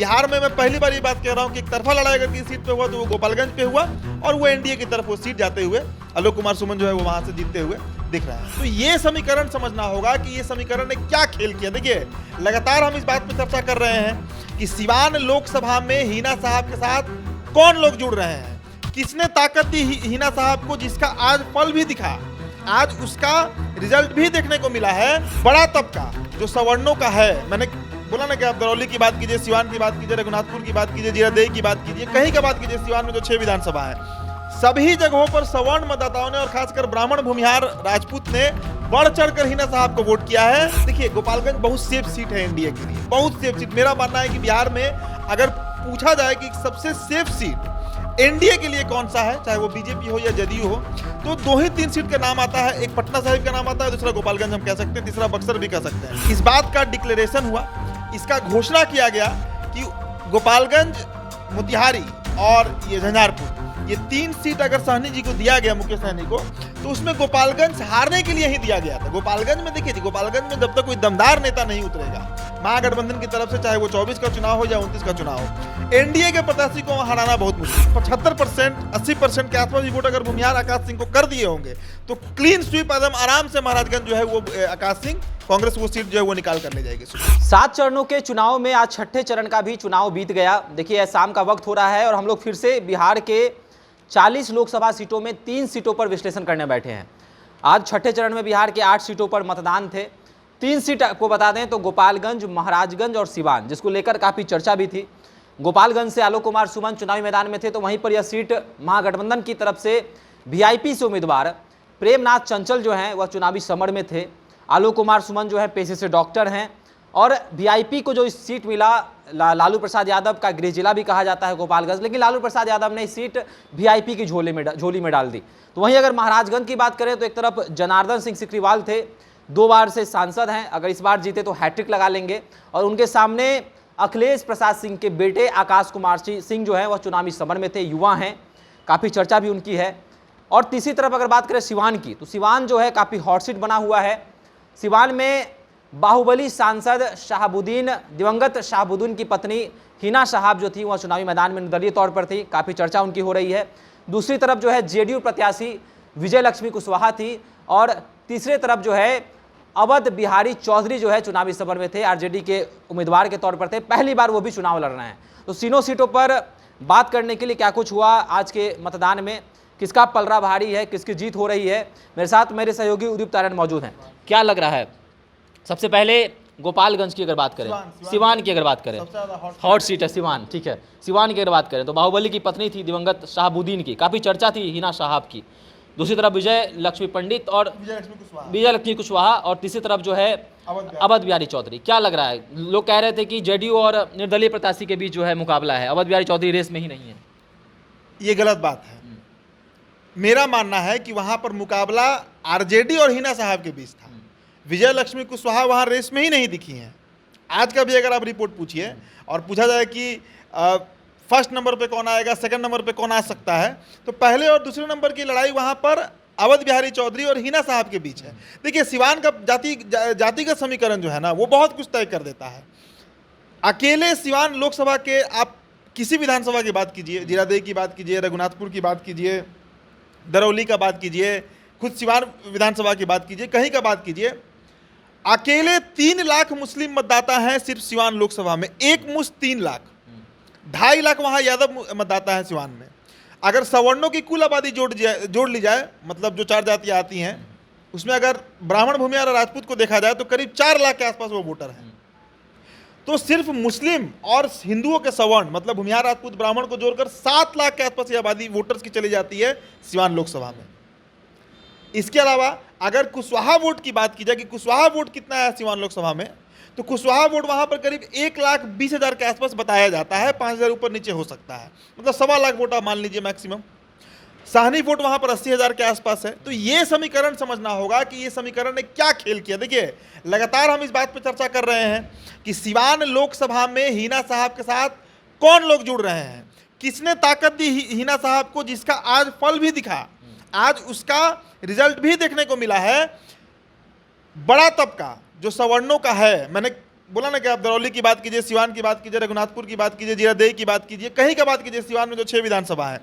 बिहार में मैं पहली बार ये बात कह रहा हूँ कि एक तरफा लड़ाई अगर किसी सीट पे हुआ तो वो गोपालगंज पे हुआ और वो एनडीए की तरफ वो सीट जाते हुए आलोक कुमार सुमन जो है वो वहां से जीतते हुए दिख रहा है। तो ये समीकरण समझना होगा कि ये समीकरण ने क्या खेल किया। देखिए लगातार हम इस बात पर चर्चा कर रहे हैं कि सिवान लोकसभा में हिना साहब के साथ कौन लोग जुड़ रहे हैं, किसने ताकत दी हिना साहब को, जिसका आज फल भी दिखा, आज उसका रिजल्ट भी देखने को मिला है। बड़ा तबका जो सवर्णों का है, मैंने बोला ना कि आप दरौली की बात कीजिए, सिवान की बात कीजिए, रघुनाथपुर की बात कीजिए, जीरादेई की बात कीजिए, कहीं का बात कीजिए, सिवान में जो 6 विधानसभा है सभी जगहों पर सवर्ण मतदाताओं ने और खासकर ब्राह्मण भूमिहार राजपूत ने बढ़ चढ़कर हिना साहब को वोट किया है। देखिए गोपालगंज बहुत सेफ सीट है एनडीए के लिए, बहुत सेफ सीट। मेरा मानना है कि बिहार में अगर पूछा जाए कि सबसे सेफ सीट एनडीए के लिए कौन सा है, चाहे वो बीजेपी हो या जदयू हो, तो 2 ही 3 सीट का नाम आता है। एक पटना साहिब का नाम आता है, दूसरा गोपालगंज हम कह सकते हैं, तीसरा बक्सर भी कह सकते हैं। इस बात का डिक्लेरेशन हुआ, इसका घोषणा किया गया कि गोपालगंज, मोतिहारी और ये झंझारपुर, ये 3 सीट अगर सहनी जी को दिया गया, मुकेश सहनी को, तो उसमें गोपालगंज हारने के लिए ही दिया गया था। गोपालगंज में देखिए, गोपालगंज में जब तक कोई दमदार नेता नहीं उतरेगा महागठबंधन की तरफ से, चाहे वो 24 का चुनाव हो या 29 का चुनाव हो, एनडीए के प्रत्याशी को हराना बहुत मुश्किल। 75% 80% के आसपास भी वोट अगर भूमिहार आकाश सिंह को कर दिए होंगे तो क्लीन स्वीप एकदम आराम से महाराजगंज जो है वो आकाश सिंह, कांग्रेस वो सीट जो है वो निकाल कर ले जाएगी। 7 चरणों के चुनाव में आज 6ठे चरण का भी चुनाव बीत गया। देखिए शाम का वक्त हो रहा है और हम लोग फिर से बिहार के 40 लोकसभा सीटों में 3 सीटों पर विश्लेषण करने बैठे हैं। आज 6ठे चरण में बिहार के 8 सीटों पर मतदान थे। 3 सीट को बता दें तो गोपालगंज, महाराजगंज और सिवान, जिसको लेकर काफ़ी चर्चा भी थी। गोपालगंज से आलोक कुमार सुमन चुनावी मैदान में थे, तो वहीं पर यह सीट महागठबंधन की तरफ से वीआईपी से उम्मीदवार प्रेमनाथ चंचल जो हैं वह चुनावी समर में थे। आलोक कुमार सुमन जो है पेशे से डॉक्टर हैं और वीआईपी को जो इस सीट मिला, लालू प्रसाद यादव का गृह जिला भी कहा जाता है गोपालगंज, लेकिन लालू प्रसाद यादव ने इस सीट वीआईपी की झोली में डाल दी। तो वहीं अगर महाराजगंज की बात करें तो एक तरफ जनार्दन सिंह सिकरीवाल थे, 2 बार से सांसद हैं, अगर इस बार जीते तो हैट्रिक लगा लेंगे, और उनके सामने अखिलेश प्रसाद सिंह के बेटे आकाश कुमार सिंह जो है वह चुनावी समर में थे, युवा हैं, काफ़ी चर्चा भी उनकी है। और तीसरी तरफ अगर बात करें सिवान की, तो सिवान जो है काफ़ी हॉट सीट बना हुआ है। सिवान में बाहुबली सांसद शाहबुद्दीन, दिवंगत शाहबुद्दीन की पत्नी हिना साहब जो थी वह चुनावी मैदान में निर्दलीय तौर पर थी, काफ़ी चर्चा उनकी हो रही है। दूसरी तरफ जो है जेडीयू प्रत्याशी विजय लक्ष्मी कुशवाहा थी और तीसरे तरफ जो है अवध बिहारी चौधरी जो है चुनावी सफर में थे, आरजेडी के उम्मीदवार के तौर पर थे, पहली बार वो भी चुनाव लड़ रहे हैं। तो तीनों सीटों पर बात करने के लिए क्या कुछ हुआ आज के मतदान में, किसका पलड़ा भारी है, किसकी जीत हो रही है, मेरे साथ मेरे सहयोगी उदीप तारण मौजूद हैं। क्या लग रहा है? सबसे पहले गोपालगंज की अगर बात करें, सिवान की अगर बात करें, हॉट सीट है सिवान, ठीक है। सिवान की अगर बात करें तो बाहुबली की पत्नी थी दिवंगत शाहबुद्दीन की, काफ़ी चर्चा थी हिना साहब की। दूसरी तरफ विजय लक्ष्मी पंडित और विजय लक्ष्मी कुशवाहा, और तीसरी तरफ जो है अवध बिहारी चौधरी। क्या लग रहा है? लोग कह रहे थे कि जेडीयू और निर्दलीय प्रत्याशी के बीच जो है मुकाबला है, अवध बिहारी चौधरी रेस में ही नहीं है। ये गलत बात है। मेरा मानना है कि वहां पर मुकाबला आरजेडी और हिना साहब के बीच था। विजय लक्ष्मी कुशवाहा वहां रेस में ही नहीं दिखी हैं। आज का भी अगर आप रिपोर्ट पूछिए और पूछा जाए कि फर्स्ट नंबर पे कौन आएगा, सेकंड नंबर पे कौन आ सकता है, तो पहले और दूसरे नंबर की लड़ाई वहां पर अवध बिहारी चौधरी और हिना साहब के बीच है। देखिए सिवान का जातिगत समीकरण जो है ना वो बहुत कुछ तय कर देता है। अकेले सिवान लोकसभा के आप किसी विधानसभा की बात कीजिए, जीरादेई की बात कीजिए, रघुनाथपुर की बात कीजिए, दरौली का बात कीजिए, खुद सिवान विधानसभा की बात कीजिए, कहीं का बात कीजिए, अकेले 3 लाख मुस्लिम मतदाता हैं सिर्फ सिवान लोकसभा में, एक मुश्त 3 लाख, 2.5 लाख वहां यादव मतदाता है सिवान में। अगर सवर्णों की कुल आबादी जोड़ ली जाए, मतलब जो 4 जातियां आती हैं उसमें अगर ब्राह्मण भूमिहार और राजपूत को देखा जाए तो करीब 4 लाख के आसपास वो वोटर हैं। तो सिर्फ मुस्लिम और हिंदुओं के सवर्ण मतलब भूमिहार राजपूत ब्राह्मण को जोड़कर 7 लाख के आसपास ये आबादी वोटर्स की चली जाती है सिवान लोकसभा में। इसके अलावा अगर कुशवाहा वोट की बात की जाए कि कुशवाहा वोट कितना है सिवान लोकसभा में, तो कुशवाहा वोट वहां पर करीब 1,20,000 के आसपास बताया जाता है, 5,000 ऊपर नीचे हो सकता है, मतलब 1.25 लाख वोट आप मान लीजिए मैक्सिमम। साहनी वोट वहां पर 80,000 के आसपास है। तो ये समीकरण समझना होगा कि ये समीकरण ने क्या खेल किया। देखिए लगातार हम इस बात पर चर्चा कर रहे हैं कि सिवान लोकसभा में हिना साहब के साथ कौन लोग जुड़ रहे हैं, किसने ताकत दी हिना साहब को, जिसका आज फल भी दिखा, आज उसका रिजल्ट भी देखने को मिला है। बड़ा तबका जो सवर्णों का है, मैंने बोला ना कि आप दरौली की बात कीजिए, सिवान की बात कीजिए, रघुनाथपुर की बात कीजिए, जीरादेई की बात कीजिए, कहीं का बात कीजिए, सिवान में जो 6 विधानसभा है,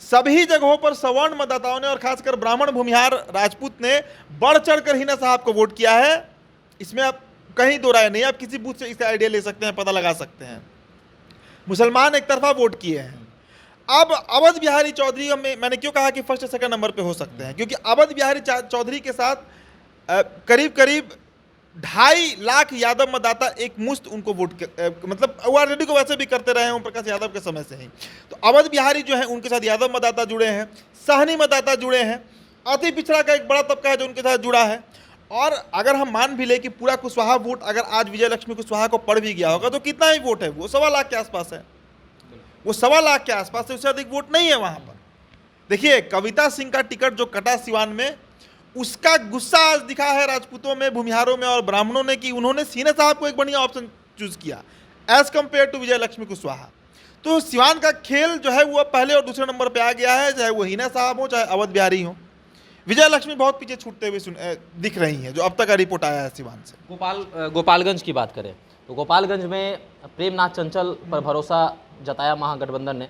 सभी जगहों पर सवर्ण मतदाताओं ने और खासकर ब्राह्मण भूमिहार राजपूत ने बढ़ चढ़कर हिना साहब को वोट किया है। इसमें आप कहीं दो राय नहीं, आप किसी बूथ से इसका आइडिया ले सकते हैं, पता लगा सकते हैं। मुसलमान एक तरफा वोट किए हैं। अब अवध बिहारी चौधरी मैंने क्यों कहा कि फर्स्ट सेकंड नंबर पे हो सकते हैं, क्योंकि अवध बिहारी चौधरी के साथ करीब करीब 2.5 लाख यादव मतदाता एक मुश्त उनको मतलब वो ऑलरेडी को वैसे भी करते रहे हैं ओम प्रकाश यादव के समय से ही। तो अवध बिहारी जो है उनके साथ यादव मतदाता जुड़े हैं, सहनी मतदाता जुड़े हैं, अति पिछड़ा का एक बड़ा तबका है जो उनके साथ जुड़ा है। और अगर हम मान भी ले कि पूरा कुशवाहा वोट अगर आज विजय लक्ष्मी कुशवाहा को पड़ भी गया होगा तो कितना ही वोट है, वो 1.25 लाख के आसपास है, वो 1.25 लाख के आसपास है, उससे अधिक वोट नहीं है वहां पर। देखिए कविता सिंह का टिकट जो कटा सिवान में, उसका गुस्सा आज दिखा है राजपूतों में, भूमिहारों में और ब्राह्मणों ने कि उन्होंने सीने साहब को एक बढ़िया ऑप्शन चूज किया एज कंपेयर टू विजय लक्ष्मी कुशवाहा। तो सिवान का खेल जो है वो पहले और दूसरे नंबर पे आ गया है, चाहे वो हिना साहब हो चाहे अवध बिहारी हो। विजय लक्ष्मी बहुत पीछे छूटते हुए दिख रही हैं, जो अब तक का रिपोर्ट आया है सिवान से। गोपालगंज की बात करें तो गोपालगंज में प्रेमनाथ चंचल पर भरोसा जताया महागठबंधन ने,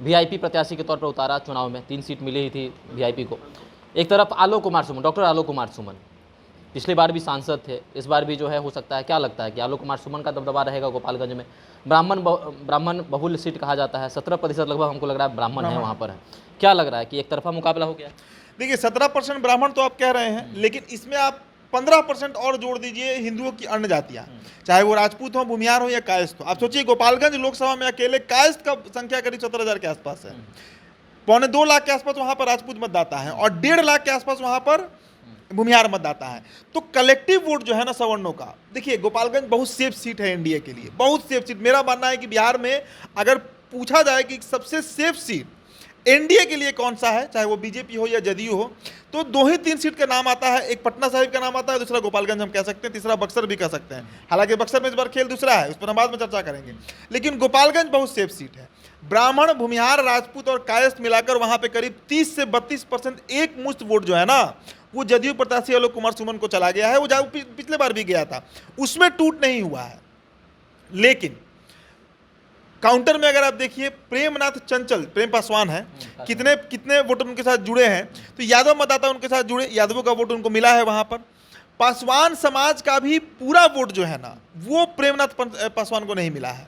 वीआईपी प्रत्याशी के तौर पर उतारा चुनाव में, 3 सीट मिली ही थी वीआईपी को। एक तरफ आलोक कुमार सुमन, डॉक्टर आलोक कुमार सुमन पिछली बार भी सांसद थे, इस बार भी जो है हो सकता है, क्या लगता है कि आलोक कुमार सुमन का दबदबा रहेगा गोपालगंज में? ब्राह्मण बहुल सीट कहा जाता है, 17% लगभग हमको लग रहा है ब्राह्मण है वहाँ पर है। क्या लग रहा है कि एक तरफा मुकाबला हो गया? देखिए 17% ब्राह्मण तो आप कह रहे हैं, लेकिन इसमें आप 15% और जोड़ दीजिए हिंदुओं की अन्य जातियाँ, चाहे वो राजपूत हो, भूमिहार हो या कायस्थ हो। आप सोचिए गोपालगंज लोकसभा में अकेले कायस्थ का संख्या करीब 17,000 के आसपास है, 1.25 लाख के आसपास वहाँ पर राजपूत मतदाता है और 1.5 लाख के आसपास वहाँ पर भूमिहार मतदाता है। तो कलेक्टिव वोट जो है ना सवर्णों का, देखिए गोपालगंज बहुत सेफ सीट है एनडीए के लिए, बहुत सेफ सीट। मेरा मानना है कि बिहार में अगर पूछा जाए कि सबसे सेफ सीट एनडीए के लिए कौन सा है, चाहे वो बीजेपी हो या जदयू हो, तो 2 ही 3 सीट का नाम आता है। एक पटना साहिब का नाम आता है, दूसरा गोपालगंज हम कह सकते हैं, तीसरा बक्सर भी कह सकते हैं। हालांकि बक्सर में इस बार खेल दूसरा है, उस पर हम बाद में चर्चा करेंगे, लेकिन गोपालगंज बहुत सेफ सीट है। ब्राह्मण भूमिहार राजपूत और कायस्थ मिलाकर वहां पे करीब 30 से 32% एक मुश्त वोट जो है ना, वो जदयू प्रत्याशी आलोक कुमार सुमन को चला गया है। वो पिछले बार भी गया था, उसमें टूट नहीं हुआ है। लेकिन काउंटर में अगर आप देखिए प्रेमनाथ चंचल, प्रेम पासवान है, कितने वोटर उनके साथ जुड़े हैं, तो यादव मतदाता उनके साथ जुड़े, यादवों का वोट उनको मिला है वहां पर। पासवान समाज का भी पूरा वोट जो है ना, वो प्रेमनाथ पासवान को नहीं मिला है,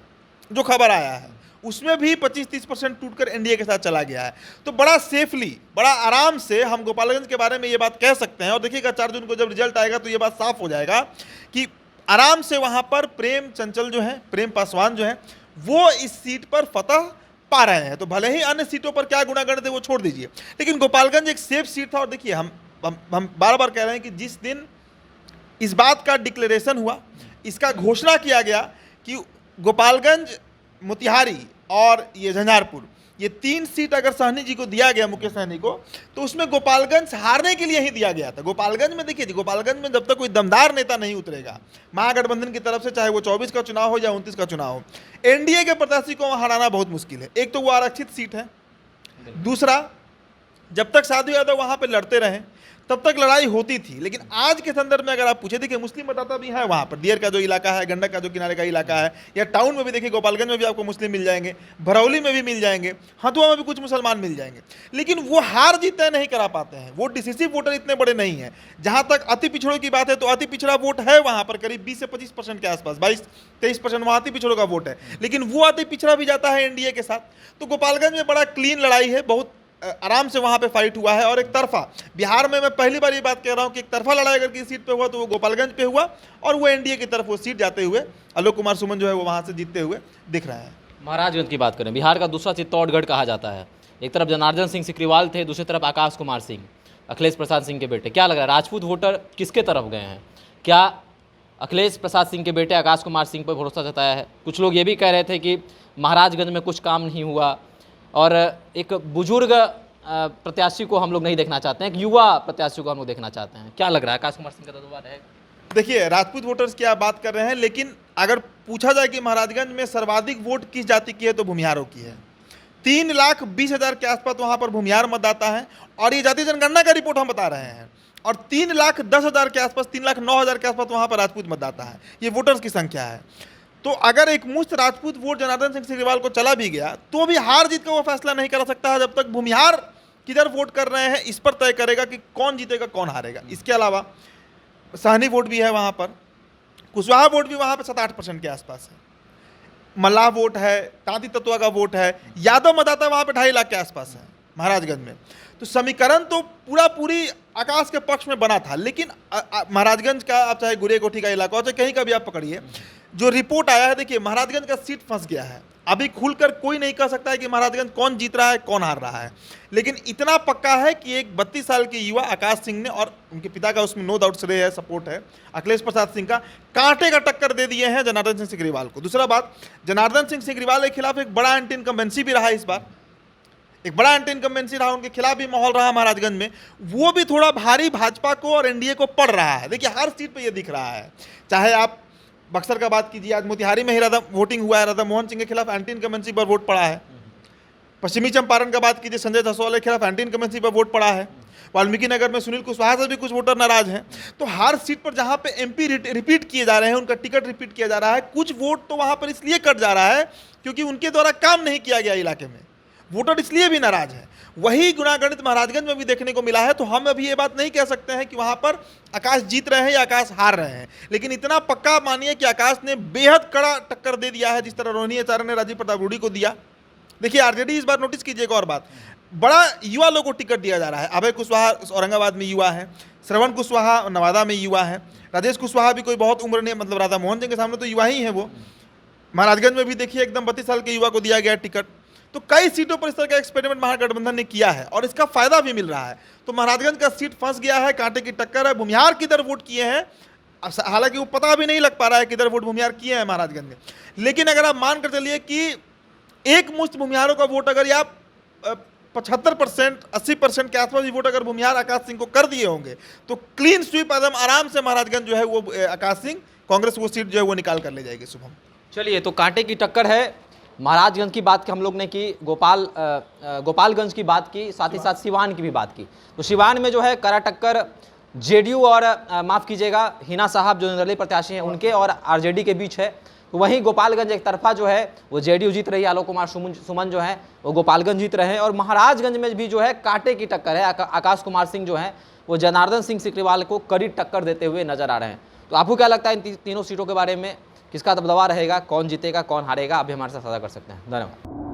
जो खबर आया है उसमें भी 25-30% टूटकर एनडीए के साथ चला गया है। तो बड़ा सेफली, बड़ा आराम से हम गोपालगंज के बारे में ये बात कह सकते हैं। और देखिएगा 4 जून को जब रिजल्ट आएगा तो ये बात साफ हो जाएगा कि आराम से वहां पर प्रेम चंचल जो है, प्रेम पासवान जो है, वो इस सीट पर फतह पा रहे हैं। तो भले ही अन्य सीटों पर क्या गुणागण थे वो छोड़ दीजिए, लेकिन गोपालगंज एक सेफ सीट था। और देखिए हम बार बार कह रहे हैं कि जिस दिन इस बात का डिक्लेरेशन हुआ, इसका घोषणा किया गया कि गोपालगंज, मोतिहारी और ये झंझारपुर, ये 3 सीट अगर सहनी जी को दिया गया, मुकेश सहनी को, तो उसमें गोपालगंज हारने के लिए ही दिया गया था। गोपालगंज में देखिए, गोपालगंज में जब तक कोई दमदार नेता नहीं उतरेगा महागठबंधन की तरफ से, चाहे वो 24 का चुनाव हो या 29 का चुनाव हो, एनडीए के प्रत्याशी को हराना बहुत मुश्किल है। एक तो वो आरक्षित सीट है, दूसरा जब तक साधु यादव वहां पर लड़ते रहे तब तक लड़ाई होती थी। लेकिन आज के संदर्भ में अगर आप पूछे, देखिए मुस्लिम मतदाता भी है वहाँ पर, दियर का जो इलाका है, गंडक का जो किनारे का इलाका है, या टाउन में भी देखिए गोपालगंज में भी आपको मुस्लिम मिल जाएंगे, भरौली में भी मिल जाएंगे, हथुआ में भी कुछ मुसलमान मिल जाएंगे। लेकिन वो हार जीत तय नहीं करा पाते हैं, वो डिसिसिव वोटर इतने बड़े नहीं हैं। जहाँ तक अति पिछड़ों की बात है तो अति पिछड़ा वोट है वहाँ पर करीब 20 से 25% के आसपास, 22-23% वहाँ अति पिछड़ों का वोट है, लेकिन वो अति पिछड़ा भी जाता है एनडीए के साथ। तो गोपालगंज में बड़ा क्लीन लड़ाई है, बहुत आराम से वहां पे फाइट हुआ है। और एक तरफा बिहार में मैं पहली बार ये बात कह रहा हूं कि एक तरफा लड़ाई अगर किसी सीट पे हुआ तो वो गोपालगंज पे हुआ, और वो एनडीए की तरफ वो सीट जाते हुए आलोक कुमार सुमन जो है वो वहां से जीतते हुए दिख रहा है। महाराजगंज की बात करें, बिहार का दूसरा चित्तौड़गढ़ कहा जाता है। एक तरफ जनार्दन सिंह सिकरीवाल थे, दूसरी तरफ आकाश कुमार सिंह, अखिलेश प्रसाद सिंह के बेटे। क्या लग रहा है राजपूत वोटर किसके तरफ गए हैं? क्या अखिलेश प्रसाद सिंह के बेटे आकाश कुमार सिंह पर भरोसा जताया है? कुछ लोग ये भी कह रहे थे कि महाराजगंज में कुछ काम नहीं हुआ, और एक बुजुर्ग प्रत्याशी को हम लोग नहीं देखना चाहते हैं, एक युवा प्रत्याशी को हम लोग देखना चाहते हैं। क्या लग रहा है आकाश कुमार सिंह का दबदबा रहेगा? देखिए राजपूत वोटर्स की आप बात कर रहे हैं, लेकिन अगर पूछा जाए कि महाराजगंज में सर्वाधिक वोट किस जाति की है तो भूमिहारों की है। 3,20,000 के आसपास वहां पर भूमिहार मतदाता है, और ये जाति जनगणना का रिपोर्ट हम बता रहे हैं। और 3,10,000 के आसपास, 3,09,000 के आसपास वहां पर राजपूत मतदाता है। ये वोटर्स की संख्या है। तो अगर एक मुश्त राजपूत वोट जनार्दन सिंह सिग्रीवाल को चला भी गया तो भी हार जीत का वो फैसला नहीं कर सकता है जब तक भूमिहार किधर वोट कर रहे हैं इस पर तय करेगा कि कौन जीतेगा कौन हारेगा। इसके अलावा सहनी वोट भी है वहां पर, कुशवाहा वोट भी वहां पर 7-8% के आसपास है, मल्लाह वोट है, तांती तत्वा का वोट है, यादव मतदाता वहां पे 2.5 लाख के आसपास है महाराजगंज में। तो समीकरण तो पूरी आकाश के पक्ष में बना था। लेकिन महाराजगंज का, आप चाहे गुरेकोठी का इलाका हो चाहे कहीं का भी आप पकड़िए, जो रिपोर्ट आया है, देखिए महाराजगंज का सीट फंस गया है। अभी खुलकर कोई नहीं कह सकता है कि महाराजगंज कौन जीत रहा है कौन हार रहा है, लेकिन इतना पक्का है कि एक 32 साल के युवा आकाश सिंह ने, और उनके पिता का उसमें नो डाउट श्रेय है, सपोर्ट है अखिलेश प्रसाद सिंह का, कांटे का टक्कर दे दिए हैं जनार्दन सिंह सिग्रीवाल को। दूसरा बात, जनार्दन सिंह सिग्रीवाल के खिलाफ एक बड़ा एंटी इनकम्बेंसी भी रहा, इस बार एक बड़ा एंटी इनकम्बेंसी रहा, उनके खिलाफ भी माहौल रहा महाराजगंज में, वो भी थोड़ा भारी भाजपा को और एनडीए को पड़ रहा है। देखिए हर सीट पे ये दिख रहा है, चाहे आप बक्सर का बात कीजिए, आज मोतिहारी में ही वोटिंग हुआ है, राधा मोहन सिंह के खिलाफ एंटी इनकम्बेंसी पर वोट पड़ा है। पश्चिमी चंपारण का बात कीजिए, संजय जायसवाल के खिलाफ एंटी इनकम्बेंसी पर वोट पड़ा है। वाल्मीकि नगर में सुनील कुशवाहा से भी कुछ वोटर नाराज हैं। तो हर सीट पर जहां पे एमपी रिपीट किए जा रहे हैं, उनका टिकट रिपीट किया जा रहा है, कुछ वोट तो वहां पर इसलिए कट जा रहा है क्योंकि उनके द्वारा काम नहीं किया गया इलाके में, वोटर इसलिए भी नाराज है। वही गुणागणित महाराजगंज में भी देखने को मिला है। तो हम अभी ये बात नहीं कह सकते हैं कि वहां पर आकाश जीत रहे हैं या आकाश हार रहे हैं, लेकिन इतना पक्का मानिए कि आकाश ने बेहद कड़ा टक्कर दे दिया है, जिस तरह रोहिणी आचार्य ने राजीव प्रताप रूडी को दिया। देखिए आरजेडी इस बार नोटिस कीजिएगा और बात, बड़ा युवा लोगों को टिकट दिया जा रहा है। अभय कुशवाहा औरंगाबाद में युवा है, श्रवण कुशवाहा नवादा में युवा है, राजेश कुशवाहा भी कोई बहुत उम्र नहीं, मतलब राधा मोहन सिंह के सामने तो युवा ही है वो। महाराजगंज में भी देखिए एकदम 32 साल के युवा को दिया गया टिकट। तो कई सीटों पर इस तरह का एक्सपेरिमेंट महागठबंधन ने किया है और इसका फायदा भी मिल रहा है। तो महाराजगंज का सीट फंस गया है, कांटे की टक्कर है। भूमिहार किधर वोट किए हैं, हालांकि वो पता भी नहीं लग पा रहा है किधर वोट भूमिहार किए हैं महाराजगंज में, लेकिन अगर आप मान कर चलिए कि एक मुश्त भूमिहारों का वोट अगर आप 75%, 80% के आसपास वोट अगर भूमिहार आकाश सिंह को कर दिए होंगे तो क्लीन स्वीप एकदम आराम से महाराजगंज जो है वो आकाश सिंह, कांग्रेस वो सीट जो है वो निकाल कर ले जाएगी। शुभम, चलिए, तो कांटे की टक्कर है। महाराजगंज की बात हम लोग ने की, गोपालगंज की बात की, साथ ही साथ सिवान की भी बात की। तो सिवान में जो है कड़ा टक्कर जेडीयू और माफ़ कीजिएगा हिना साहब जो निर्दलीय प्रत्याशी हैं उनके और आरजेडी के बीच है। तो वहीं गोपालगंज एक तरफा जो है वो जेडीयू जीत रही है, आलोक कुमार सुमन जो है वो गोपालगंज जीत रहे हैं। और महाराजगंज में भी जो है कांटे की टक्कर है, आकाश कुमार सिंह जो है वो जनार्दन सिंह सिग्रीवाल को कड़ी टक्कर देते हुए नजर आ रहे हैं। तो आपको क्या लगता है इन तीनों सीटों के बारे में, किसका दबदबा रहेगा, कौन जीतेगा कौन हारेगा? आप भी हमारे साथ साझा कर सकते हैं। धन्यवाद।